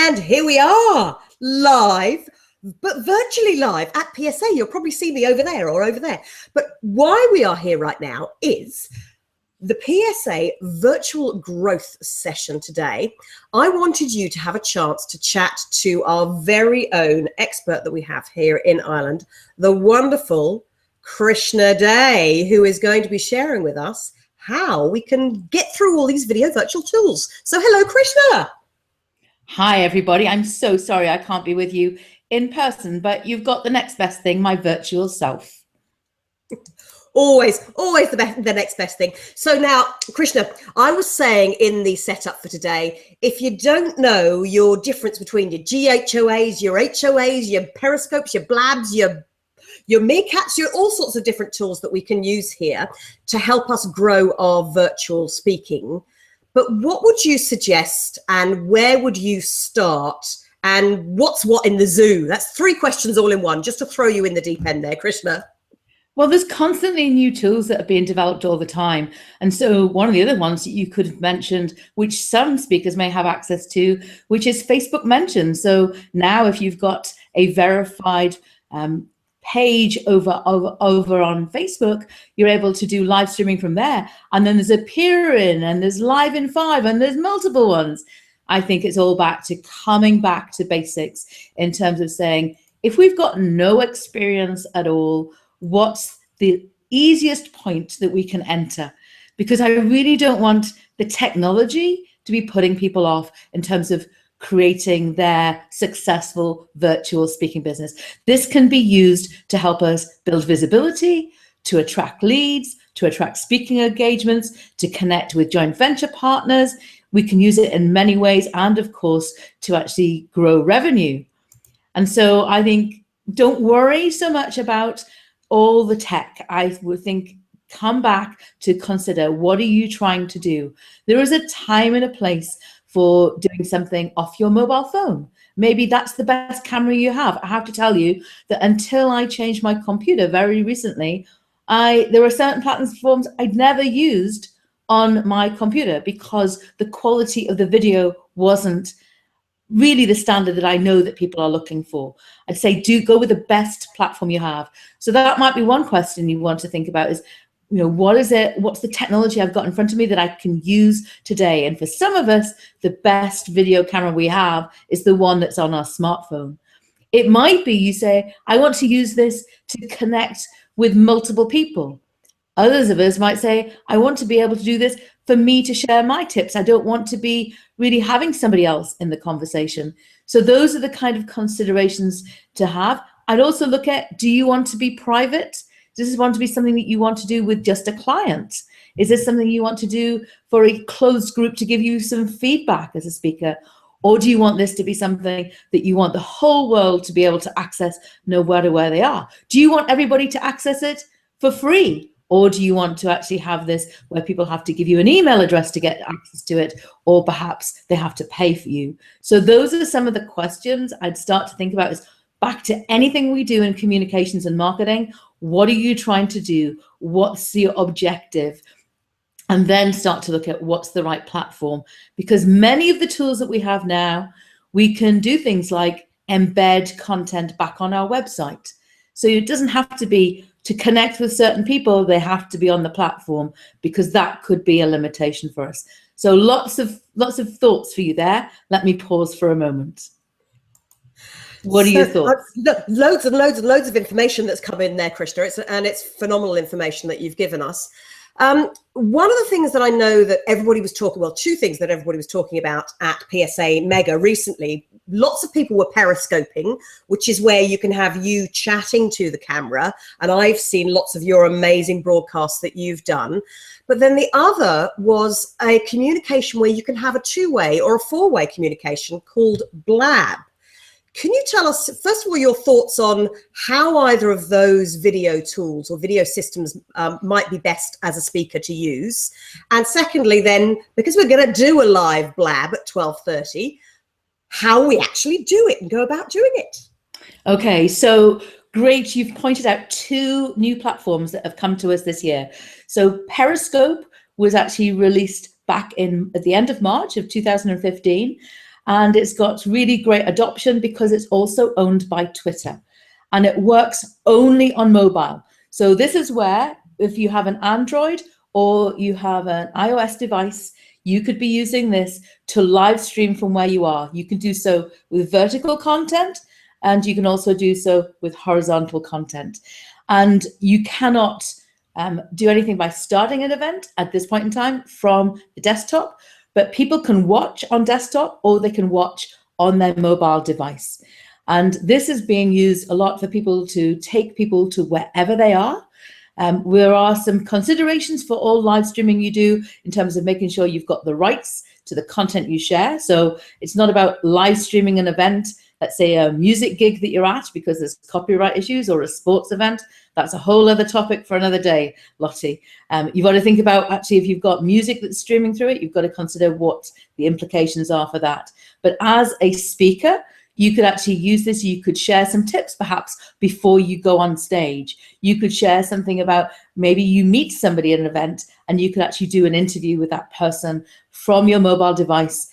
And here we are, live, but virtually live at PSA. You'll probably see me over there or over there. But why we are here right now is the PSA virtual growth session today. I wanted you to have a chance to chat to our very own expert that we have here in Ireland, the wonderful Krishna Day, who is going to be sharing with us how we can get through all these video virtual tools. So hello, Krishna. Hi, everybody. I'm so sorry I can't be with you in person, but you've got the next best thing, my virtual self. Always the next best thing. So now, Krishna, I was saying in the setup for today, if you don't know your difference between your GHOAs, your HOAs, your Periscopes, your Blabs, your Meerkats, all sorts of different tools that we can use here to help us grow our virtual speaking. But what would you suggest and where would you start and what's what in the zoo? That's three questions all in one, just to throw you in the deep end there, Krishna. Well, there's constantly new tools that are being developed all the time. And so one of the other ones that you could have mentioned, which some speakers may have access to, which is Facebook Mentions. So now if you've got a verified page over on Facebook, you're able to do live streaming from there. And then there's a peer-in and there's live in 5 and there's multiple ones. I think it's all back to coming back to basics in terms of saying, if we've got no experience at all, what's the easiest point that we can enter? Because I really don't want the technology to be putting people off in terms of creating their successful virtual speaking business. This can be used to help us build visibility, to attract leads, to attract speaking engagements, to connect with joint venture partners. We can use it in many ways, and of course, to actually grow revenue. And so I think don't worry so much about all the tech. I would think come back to consider, what are you trying to do? There is a time and a place for doing something off your mobile phone. Maybe that's the best camera you have. I have to tell you that until I changed my computer very recently, there were certain platforms I'd never used on my computer because the quality of the video wasn't really the standard that I know that people are looking for. I'd say do go with the best platform you have. So that might be one question you want to think about is, what's the technology I've got in front of me that I can use today? And for some of us, the best video camera we have is the one that's on our smartphone. It might be you say, I want to use this to connect with multiple people. Others of us might say, I want to be able to do this for me to share my tips. I don't want to be really having somebody else in the conversation. So those are the kind of considerations to have. I'd also look at, do you want to be private? Does this want to be something that you want to do with just a client? Is this something you want to do for a closed group to give you some feedback as a speaker? Or do you want this to be something that you want the whole world to be able to access no matter where they are? Do you want everybody to access it for free? Or do you want to actually have this where people have to give you an email address to get access to it, or perhaps they have to pay for you? So those are some of the questions I'd start to think about. Is back to anything we do in communications and marketing. What are you trying to do? What's your objective? And then start to look at what's the right platform. Because many of the tools that we have now, we can do things like embed content back on our website. So it doesn't have to be to connect with certain people, they have to be on the platform, because that could be a limitation for us. So lots of thoughts for you there. Let me pause for a moment. What are your thoughts? Loads and loads and loads of information that's come in there, Krishna, it's phenomenal information that you've given us. One of the things that I know that everybody was talking, well, two things that everybody was talking about at PSA Mega recently, lots of people were periscoping, which is where you can have you chatting to the camera. And I've seen lots of your amazing broadcasts that you've done. But then the other was a communication where you can have a two-way or a four-way communication called Blab. Can you tell us, first of all, your thoughts on how either of those video tools or video systems might be best as a speaker to use? And secondly, then, because we're going to do a live Blab at 12:30, how we actually do it and go about doing it. Okay, so great. You've pointed out two new platforms that have come to us this year. So Periscope was actually released back at the end of March of 2015. and it's got really great adoption because it's also owned by Twitter, and it works only on mobile. So this is where, if you have an Android or you have an iOS device, you could be using this to live stream from where you are. You can do so with vertical content, and you can also do so with horizontal content. And you cannot do anything by starting an event at this point in time from the desktop, but people can watch on desktop or they can watch on their mobile device. And this is being used a lot for people to take people to wherever they are. There are some considerations for all live streaming you do in terms of making sure you've got the rights to the content you share. So it's not about live streaming an event, let's say a music gig that you're at because there's copyright issues, or a sports event. That's a whole other topic for another day, Lottie. You've got to think about, actually, if you've got music that's streaming through it, you've got to consider what the implications are for that. But as a speaker, you could actually use this. You could share some tips perhaps before you go on stage. You could share something about, maybe you meet somebody at an event and you could actually do an interview with that person from your mobile device.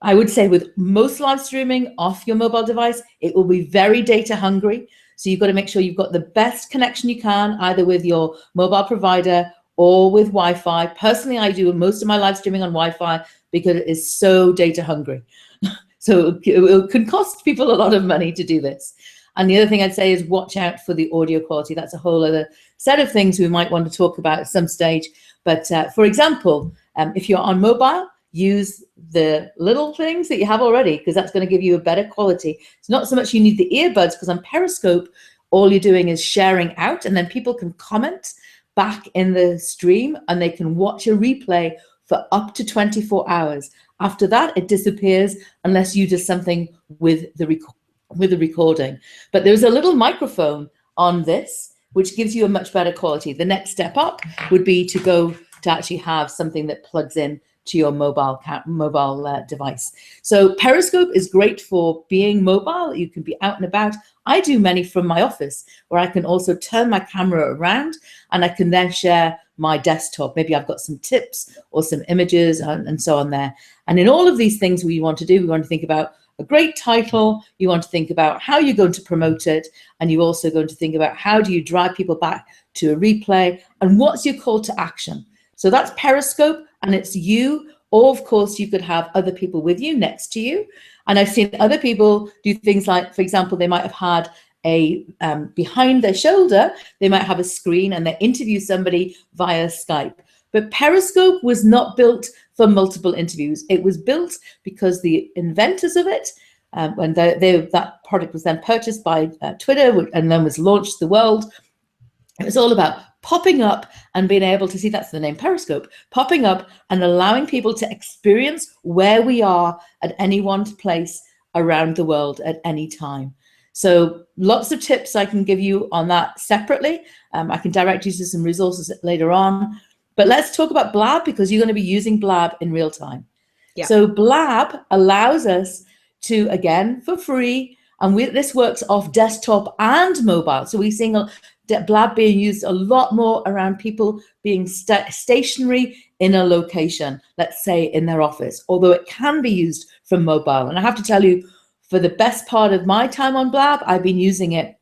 I would say with most live streaming off your mobile device, it will be very data hungry. So you've got to make sure you've got the best connection you can, either with your mobile provider or with Wi-Fi. Personally, I do most of my live streaming on Wi-Fi because it is so data hungry. So it can cost people a lot of money to do this. And the other thing I'd say is watch out for the audio quality. That's a whole other set of things we might want to talk about at some stage. But for example, if you're on mobile, use the little things that you have already, because that's going to give you a better quality. It's not so much you need the earbuds, because on Periscope, all you're doing is sharing out, and then people can comment back in the stream and they can watch a replay for up to 24 hours. After that, it disappears unless you do something with the recording. But there's a little microphone on this, which gives you a much better quality. The next step up would be to go to actually have something that plugs in to your mobile device. So Periscope is great for being mobile. You can be out and about. I do many from my office, where I can also turn my camera around and I can then share my desktop. Maybe I've got some tips or some images and so on there. And in all of these things we want to do, we want to think about a great title, you want to think about how you're going to promote it, and you're also going to think about how do you drive people back to a replay, and what's your call to action. So that's Periscope, and it's you, or of course you could have other people with you, next to you. And I've seen other people do things like, for example, they might have had a behind their shoulder, they might have a screen and they interview somebody via Skype. But Periscope was not built for multiple interviews. It was built because the inventors of it, when that product was then purchased by Twitter and then was launched to the world, it was all about popping up and being able to see, that's the name Periscope, popping up and allowing people to experience where we are at any one place around the world at any time. So lots of tips I can give you on that separately. I can direct you to some resources later on. But let's talk about Blab, because you're going to be using Blab in real time. Yeah. So Blab allows us to, again, for free, and this works off desktop and mobile. So we're seeing Blab being used a lot more around people being stationary in a location, let's say in their office, although it can be used from mobile. And I have to tell you, for the best part of my time on Blab, I've been using it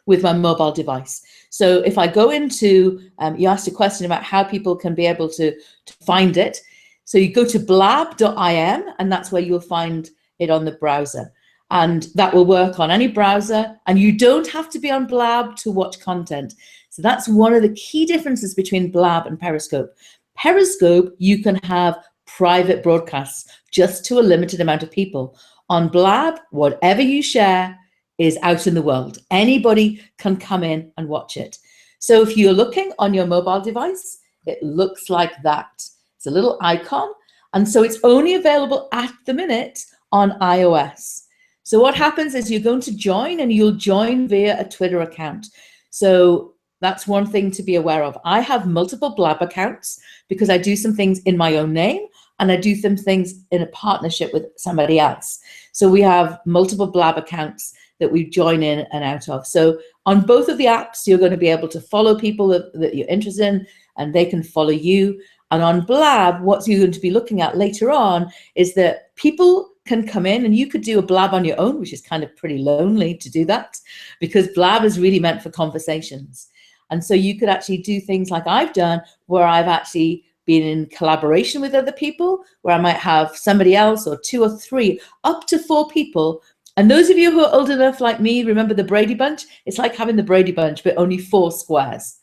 with my mobile device. So if I go into, you asked a question about how people can be able to find it. So you go to blab.im, and that's where you'll find it on the browser. And that will work on any browser, and you don't have to be on Blab to watch content. So that's one of the key differences between Blab and Periscope. Periscope, you can have private broadcasts just to a limited amount of people. On Blab, whatever you share is out in the world. Anybody can come in and watch it. So if you're looking on your mobile device, it looks like that. It's a little icon. And so it's only available at the minute on iOS. So what happens is you're going to join, and you'll join via a Twitter account. So that's one thing to be aware of. I have multiple Blab accounts because I do some things in my own name, and I do some things in a partnership with somebody else. So we have multiple Blab accounts that we join in and out of. So on both of the apps, you're going to be able to follow people that you're interested in, and they can follow you. And on Blab, what you're going to be looking at later on is that people can come in, and you could do a Blab on your own, which is kind of pretty lonely to do that, because Blab is really meant for conversations. And so you could actually do things like I've done, where I've actually been in collaboration with other people, where I might have somebody else or 2 or 3, up to 4 people. And those of you who are old enough like me, remember the Brady Bunch? It's like having the Brady Bunch, but only 4 squares.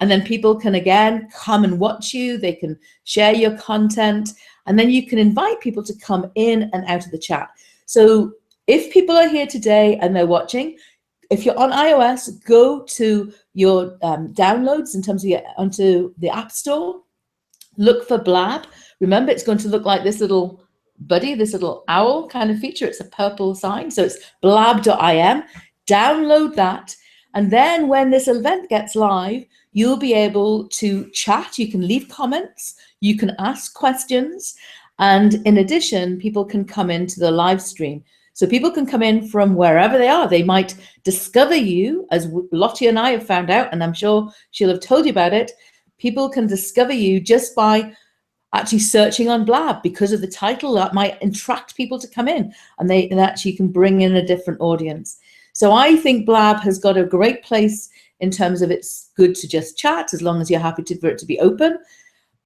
And then people can, again, come and watch you. They can share your content. And then you can invite people to come in and out of the chat. So if people are here today and they're watching, if you're on iOS, go to your downloads in terms of onto the App Store. Look for Blab. Remember, it's going to look like this little buddy, this little owl kind of feature. It's a purple sign. So it's blab.im. Download that. And then when this event gets live, you'll be able to chat. You can leave comments. You can ask questions. And in addition, people can come into the live stream. So people can come in from wherever they are. They might discover you, as Lottie and I have found out, and I'm sure she'll have told you about it. People can discover you just by actually searching on Blab, because of the title. That might attract people to come in, and actually can bring in a different audience. So I think Blab has got a great place in terms of it's good to just chat, as long as you're happy for it to be open.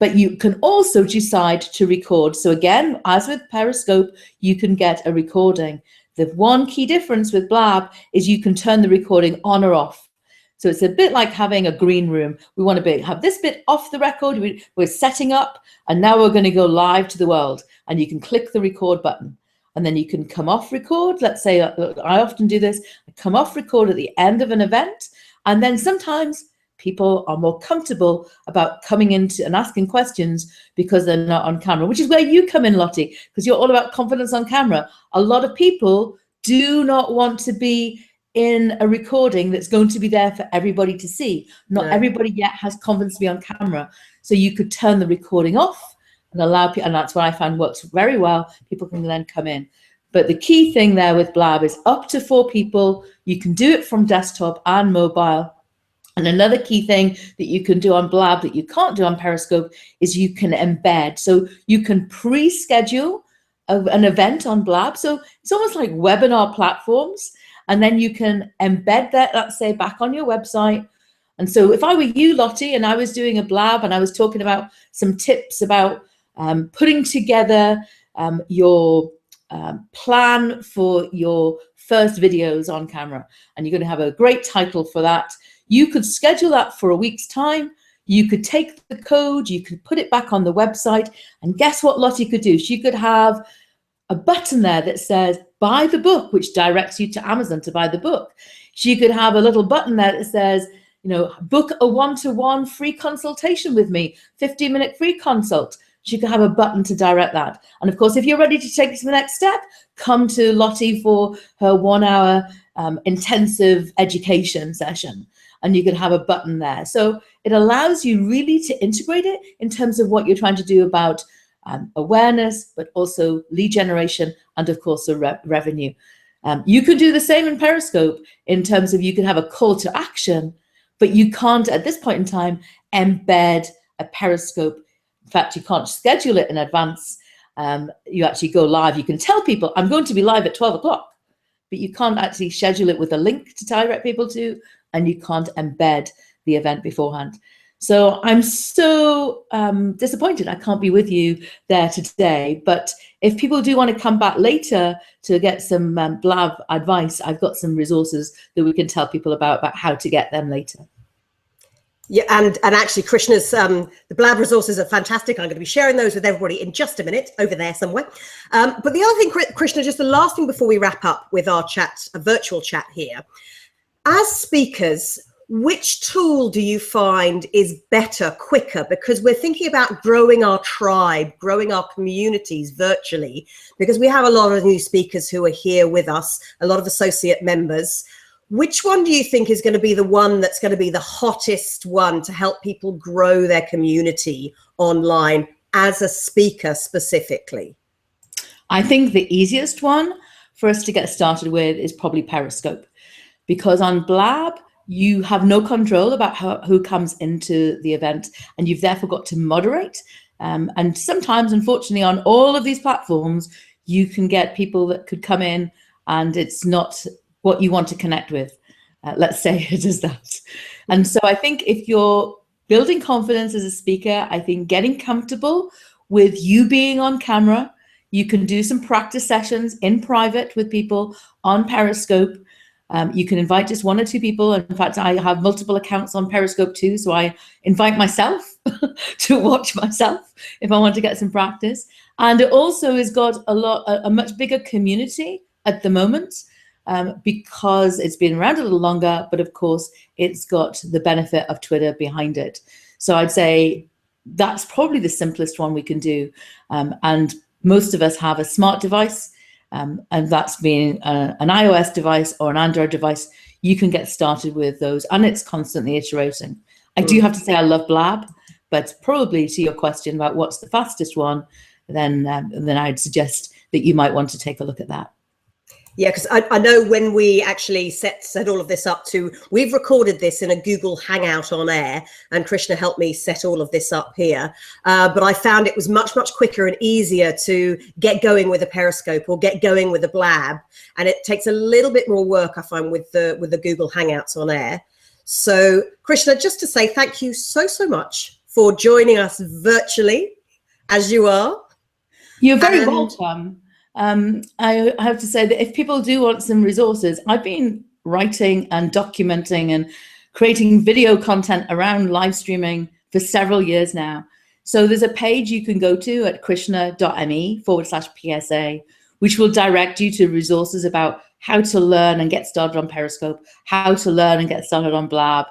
But you can also decide to record. So again, as with Periscope, you can get a recording. The one key difference with Blab is you can turn the recording on or off. So it's a bit like having a green room. We want to have this bit off the record. We're setting up, and now we're going to go live to the world. And you can click the record button. And then you can come off record. Let's say, I often do this. I come off record at the end of an event. And then sometimes people are more comfortable about coming into and asking questions because they're not on camera, which is where you come in, Lottie, because you're all about confidence on camera. A lot of people do not want to be in a recording that's going to be there for everybody to see. Not everybody yet has confidence to be on camera. So you could turn the recording off and allow people, and that's what I found works very well. People can then come in. But the key thing there with Blab is up to 4 people. You can do it from desktop and mobile. And another key thing that you can do on Blab that you can't do on Periscope is you can embed. So you can pre-schedule an event on Blab. So it's almost like webinar platforms. And then you can embed that, let's say, back on your website. And so if I were you, Lottie, and I was doing a Blab and I was talking about some tips about putting together your plan for your first videos on camera, and you're going to have a great title for that, you could schedule that for a week's time. You could take the code, you could put it back on the website, and guess what Lottie could do? She could have a button there that says buy the book, which directs you to Amazon to buy the book. She could have a little button there that says, you know, book a 1-to-1 free consultation with me, 15-minute free consult. She could have a button to direct that. And of course, if you're ready to take it to the next step, come to Lottie for her 1-hour intensive education session. And you could have a button there. So it allows you really to integrate it in terms of what you're trying to do about awareness, but also lead generation, and of course, the revenue. You could do the same in Periscope in terms of you could have a call to action, but you can't at this point in time embed a Periscope. In fact, you can't schedule it in advance. You actually go live. You can tell people, I'm going to be live at 12 o'clock, but you can't actually schedule it with a link to direct people to, and you can't embed the event beforehand. So I'm so disappointed I can't be with you there today. But if people do want to come back later to get some Blab advice, I've got some resources that we can tell people about how to get them later. Yeah, and actually Krishna's, the Blab resources are fantastic. I'm going to be sharing those with everybody in just a minute over there somewhere. But the other thing, Krishna, just the last thing before we wrap up with our chat, a virtual chat here. As speakers, which tool do you find is better, quicker? Because we're thinking about growing our tribe, growing our communities virtually, because we have a lot of new speakers who are here with us, a lot of associate members. Which one do you think is going to be the one that's going to be the hottest one to help people grow their community online as a speaker specifically? I think the easiest one for us to get started with is probably Periscope, because on Blab, you have no control about who comes into the event, and you've therefore got to moderate. And sometimes, unfortunately, on all of these platforms, you can get people that could come in and it's not what you want to connect with. Let's say it as that. And so I think if you're building confidence as a speaker, I think getting comfortable with you being on camera, you can do some practice sessions in private with people on Periscope. You can invite just 1 or 2 people. In fact, I have multiple accounts on Periscope too, so I invite myself to watch myself if I want to get some practice. And it also has got a much bigger community at the moment, because it's been around a little longer, but of course it's got the benefit of Twitter behind it. So I'd say that's probably the simplest one we can do. And most of us have a smart device, and that's being an iOS device or an Android device. You can get started with those, and it's constantly iterating. I do have to say I love Blab, but probably to your question about what's the fastest one, then I'd suggest that you might want to take a look at that. Yeah, because I know when we actually set all of this up we've recorded this in a Google Hangout on air, and Krishna helped me set all of this up here. But I found it was much, much quicker and easier to get going with a Periscope or get going with a Blab. And it takes a little bit more work, I find, with the Google Hangouts on air. So Krishna, just to say thank you so, so much for joining us virtually as you are. You're very welcome. I have to say that if people do want some resources, I've been writing and documenting and creating video content around live streaming for several years now. So there's a page you can go to at krishna.me/PSA, which will direct you to resources about how to learn and get started on Periscope, how to learn and get started on Blab,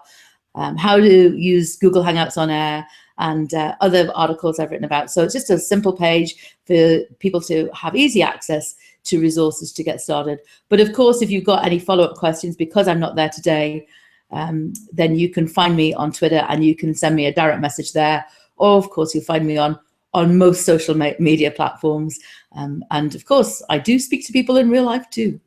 how to use Google Hangouts on air, and other articles I've written about. So it's just a simple page for people to have easy access to resources to get started. But of course, if you've got any follow-up questions, because I'm not there today, then you can find me on Twitter and you can send me a direct message there. Or of course, you'll find me on most social media platforms. And of course, I do speak to people in real life too.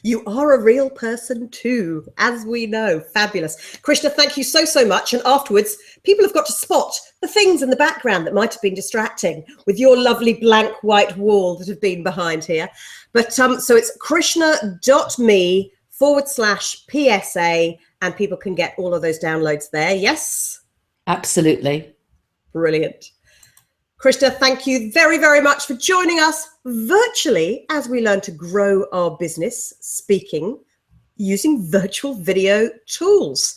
You are a real person too, as we know. Fabulous. Krishna, thank you so, so much. And afterwards, people have got to spot the things in the background that might have been distracting with your lovely blank white wall that have been behind here. But so it's krishna.me/PSA, and people can get all of those downloads there. Yes? Absolutely. Brilliant. Krishna, thank you very, very much for joining us virtually as we learn to grow our business speaking using virtual video tools.